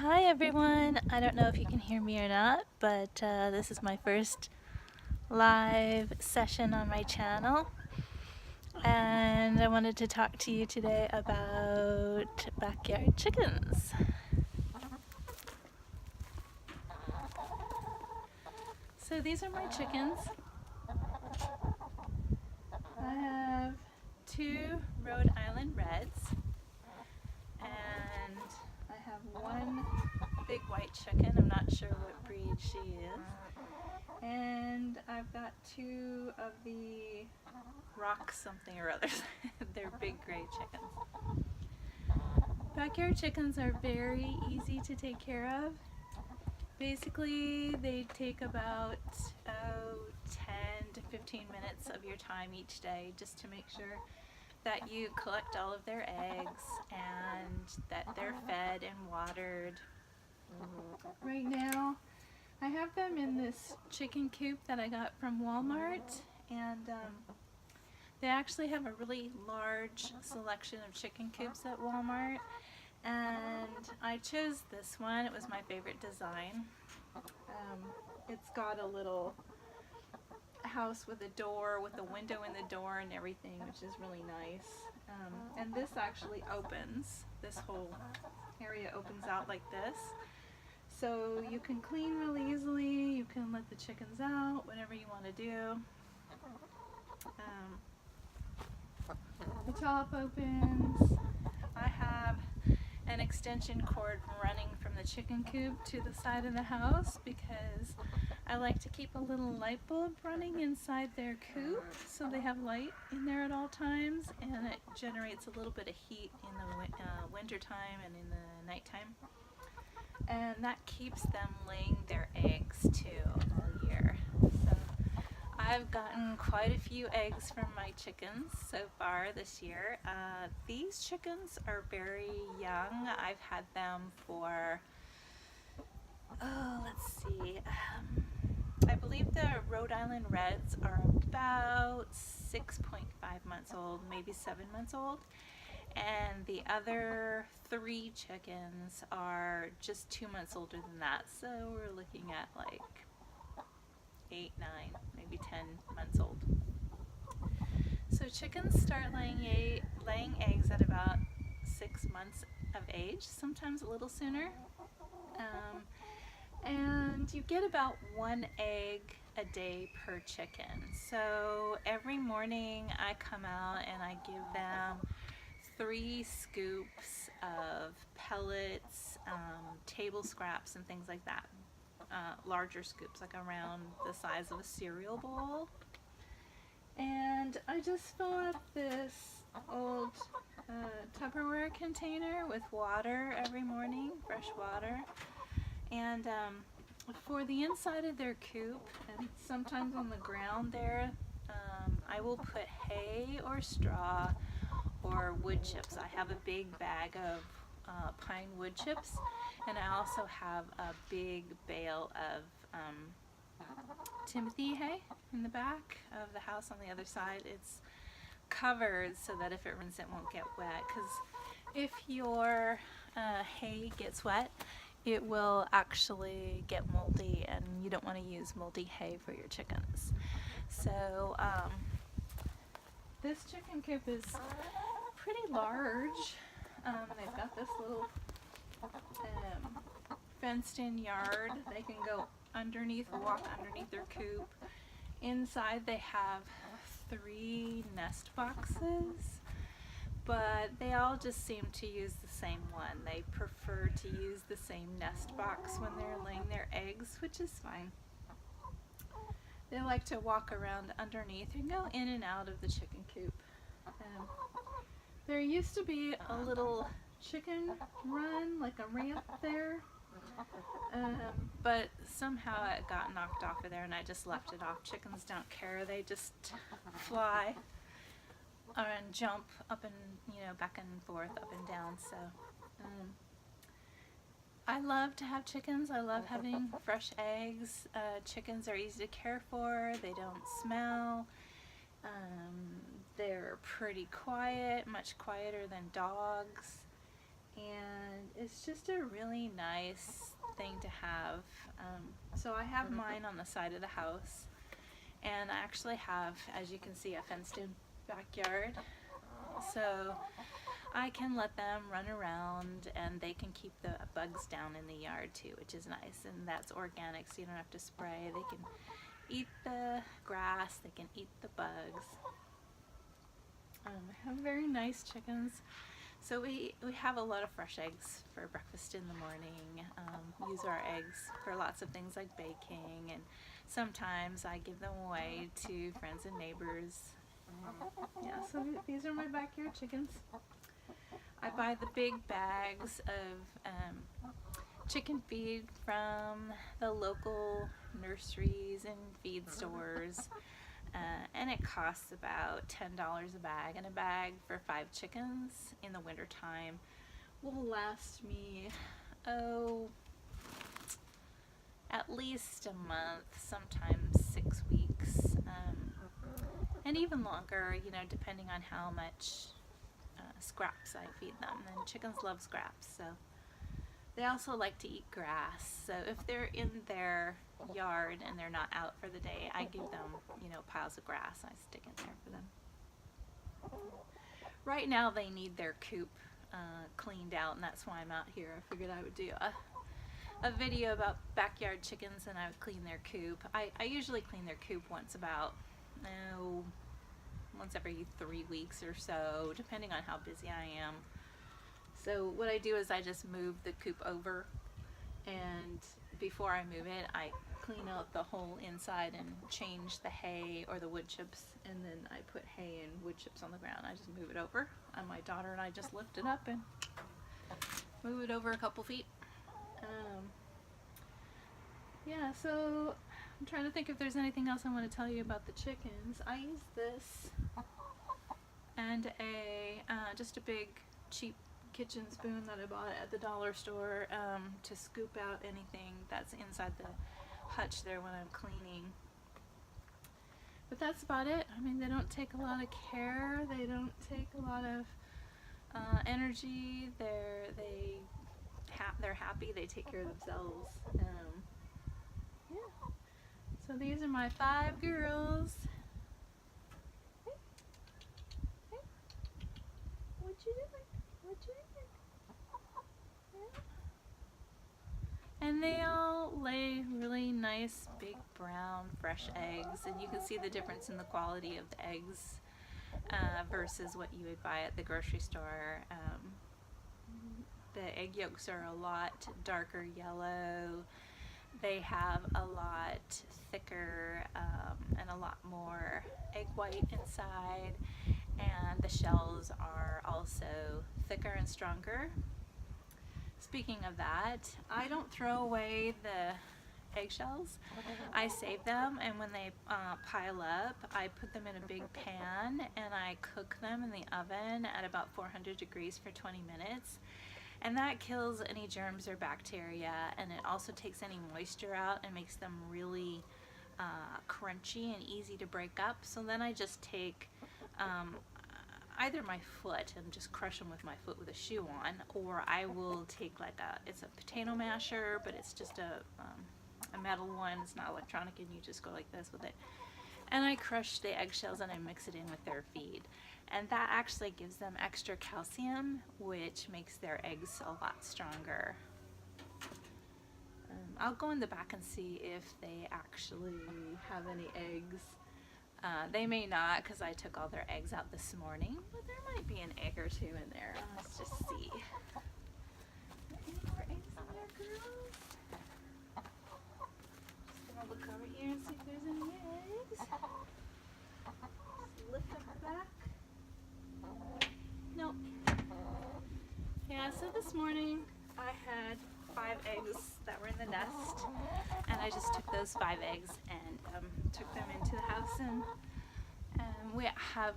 Hi everyone! I don't know if you can hear me or not, but this is my first live session on my channel, and I wanted to talk to you today about backyard chickens. So these are my chickens. I have two Rhode Island Reds, and I have one big white chicken. I'm not sure what breed she is. And I've got two of the rock something or others. They're big gray chickens. Backyard chickens are very easy to take care of. Basically, they take about 10 to 15 minutes of your time each day just to make sure that you collect all of their eggs and that they're fed and watered. Right now, I have them in this chicken coop that I got from Walmart, and they actually have a really large selection of chicken coops at Walmart, and I chose this one. It was my favorite design. It's got a little house with a door, with a window in the door and everything, which is really nice. And this actually opens. This whole area opens out like this. So you can clean really easily, you can let the chickens out, whatever you want to do. The top opens. I have an extension cord running from the chicken coop to the side of the house because I like to keep a little light bulb running inside their coop so they have light in there at all times, and it generates a little bit of heat in the winter time and in the nighttime. And that keeps them laying their eggs too all year. So I've gotten quite a few eggs from my chickens so far this year. These chickens are very young. I've had them for, let's see, I believe the Rhode Island Reds are about 6.5 months old, maybe 7 months old. And the other 3 chickens are just 2 months older than that, so we're looking at like 8, 9, maybe 10 months old. So chickens start laying eggs at about 6 months of age, sometimes a little sooner. And you get about 1 egg a day per chicken. So every morning I come out and I give them 3 scoops of pellets, table scraps and things like that. Larger scoops, like around the size of a cereal bowl. And I just fill up this old Tupperware container with water every morning, fresh water. And for the inside of their coop, and sometimes on the ground there, I will put hay or straw or wood chips. I have a big bag of pine wood chips, and I also have a big bale of Timothy hay in the back of the house on the other side. It's covered so that if it rains it won't get wet, because if your hay gets wet it will actually get moldy, and you don't want to use moldy hay for your chickens. So this chicken coop is pretty large. They've got this little fenced in yard. They can go underneath, walk underneath their coop. Inside they have 3 nest boxes, but they all just seem to use the same one. They prefer to use the same nest box when they're laying their eggs, which is fine. They like to walk around underneath and go in and out of the chicken coop. There used to be a little chicken run, like a ramp there, but somehow it got knocked off of there and I just left it off. Chickens don't care, they just fly and jump up and, back and forth, up and down. So I love to have chickens. I love having fresh eggs. Chickens are easy to care for. They don't smell. They're pretty quiet, much quieter than dogs. and it's just a really nice thing to have. So I have mine on the side of the house, and I actually have, as you can see, a fenced in backyard, so I can let them run around and they can keep the bugs down in the yard too, which is nice, and that's organic, so you don't have to spray. They can eat the grass, they can eat the bugs. I have very nice chickens. So we have a lot of fresh eggs for breakfast in the morning. Use our eggs for lots of things like baking, and sometimes I give them away to friends and neighbors. Yeah, so these are my backyard chickens. I buy the big bags of chicken feed from the local nurseries and feed stores. And it costs about $10 a bag, and a bag for 5 chickens in the winter time will last me, at least a month, sometimes 6 weeks, and even longer, you know, depending on how much scraps I feed them. And chickens love scraps, so they also like to eat grass. So if they're in their yard and they're not out for the day, I give them, you know, piles of grass I stick in there for them. Right now they need their coop cleaned out, and that's why I'm out here. I figured I would do a video about backyard chickens, and I would clean their coop. I usually clean their coop once every 3 weeks or so, depending on how busy I am. So what I do is I just move the coop over, and before I move it, I clean out the whole inside and change the hay or the wood chips, and then I put hay and wood chips on the ground. I just move it over, and my daughter and I just lift it up and move it over a couple feet. Yeah, so I'm trying to think if there's anything else I want to tell you about the chickens. I use this and just a big cheap kitchen spoon that I bought at the dollar store to scoop out anything that's inside the hutch there when I'm cleaning. But that's about it. I mean, they don't take a lot of care. They don't take a lot of energy. They're happy. They take care of themselves. Yeah. So these are my 5 girls. Hey. Hey. What you doing? What you doing? Yeah. And they all lay really nice, big, brown, fresh eggs, and you can see the difference in the quality of the eggs versus what you would buy at the grocery store. The egg yolks are a lot darker yellow. They have a lot thicker and a lot more egg white inside, and the shells are also thicker and stronger. Speaking of that, I don't throw away the eggshells. I save them, and when they pile up, I put them in a big pan and I cook them in the oven at about 400 degrees for 20 minutes. And that kills any germs or bacteria, and it also takes any moisture out and makes them really crunchy and easy to break up. So then I just take either my foot and just crush them with my foot with a shoe on, or I will take it's a potato masher, but it's just a metal one. It's not electronic, and you just go like this with it. And I crush the eggshells and I mix it in with their feed. And that actually gives them extra calcium, which makes their eggs a lot stronger. I'll go in the back and see if they actually have any eggs. They may not, because I took all their eggs out this morning, but there might be an egg or 2 in there. Let's just see. Any more eggs in there, girls? Just gonna look over here and see if there's any eggs. Just lift up the back. Nope. Yeah, so this morning I had 5 eggs that were in the nest, and I just took those 5 eggs and took them into the house, and we have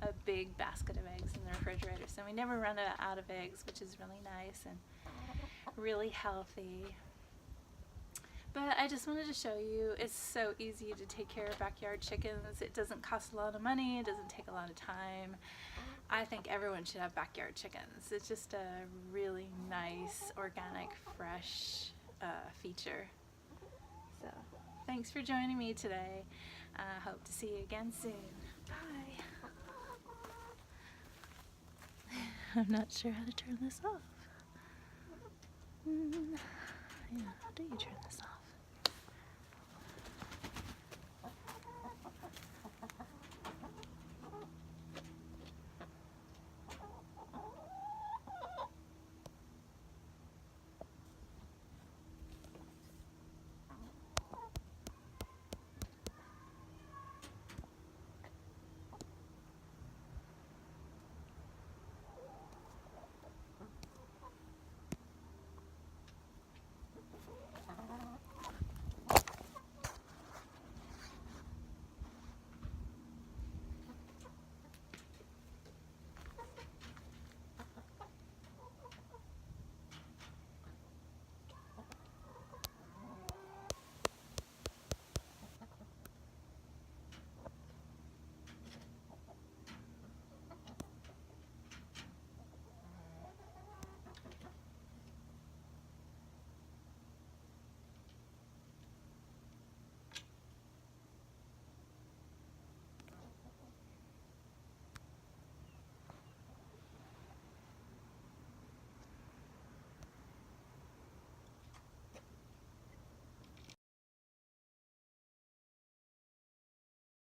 a big basket of eggs in the refrigerator, so we never run out of eggs, which is really nice and really healthy. But I just wanted to show you, it's so easy to take care of backyard chickens. It doesn't cost a lot of money, it doesn't take a lot of time. I think everyone should have backyard chickens. It's just a really nice, organic, fresh feature. So, thanks for joining me today. Hope to see you again soon. Bye. I'm not sure how to turn this off. Yeah, how do you turn this off?